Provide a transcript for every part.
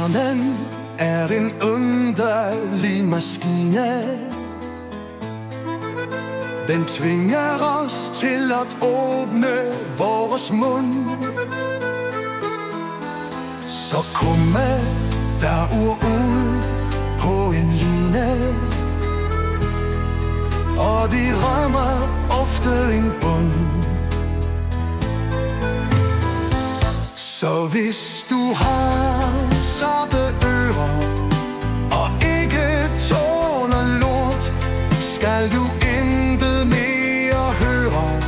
Hjernen er en underlig maskine. Den tvinger os til at åbne vores mund. Så kommer der ord ud på en line, og de rammer ofte en bund. Så hvis du har satte ører og ikke tåler lort, skal du intet mere høre,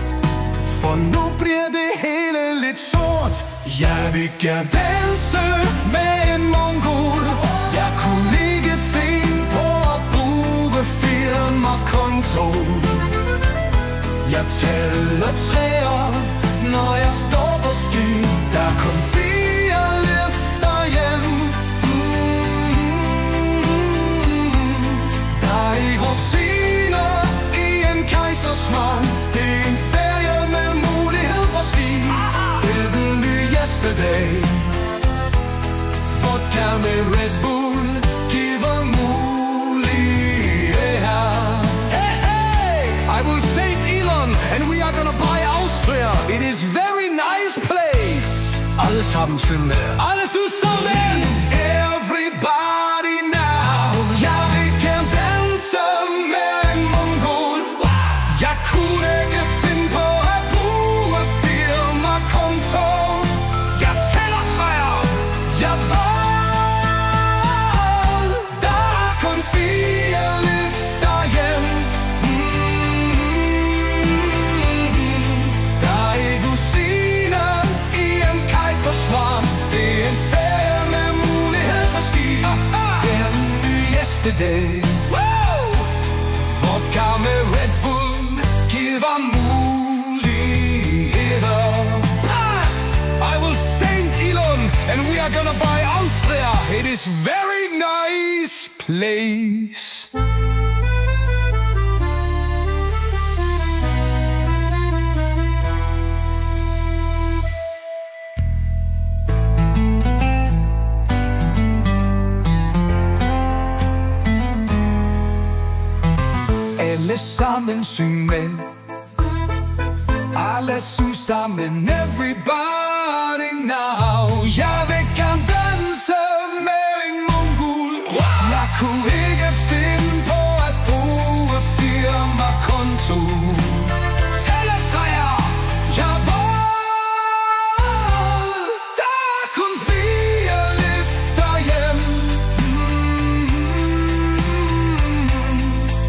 for nu bliver det hele lidt sort. Jeg vil gerne danse med en mongol. Jeg kunne ikke finde på at bruge firmakonto. Jeg tæller træer, når jeg står på ski. Der er kun 4 løfter hjem. Der er ikke rosiner i en kejsersmand. Det er en ferie med mulighed for ski. Det er den nyeste dag. Vodka med Red Bull giver muligheder. Hey, hey! I will St. Elon, and we are gonna buy Austria. It is very nice place. Alle sammen syng med. Alle sammen. Everybody now. Jeg vil gerne danse med en mongol. Jeg kunne ikke finde på at bruge firmakonto. Jeg tæller træer. Jeg ved, der er kun 4 løfter hjem. Der er ikke rosiner i en kejsersvarm. Det er en ferie med mulighed for ski. Det er den nyeste dag. Vodka med Red Bull giver muligheder. Blast! I will St. Elon, and we are gonna buy Austria. It is very nice place. Alle sammen syng med. Alle syng sammen. Everybody now. Jeg vil gerne danse med en mongol. Jeg kunne ikke finde på at bruge firmakonto. Tæller træer. Jeg ved, der er kun 4 løfter hjem.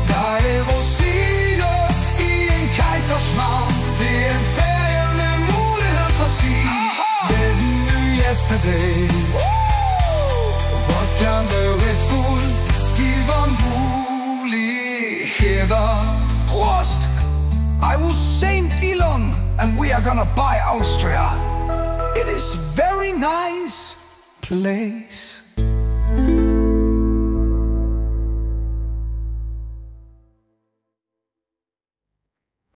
Der er rosiner i en kejsersmag. Det er en ferie med mulighed for ski. Det er den nyeste dag. Vodka med Red Bull giver muligheder. Prost! I will St. Elon, and we are gonna buy Austria. It is very nice place.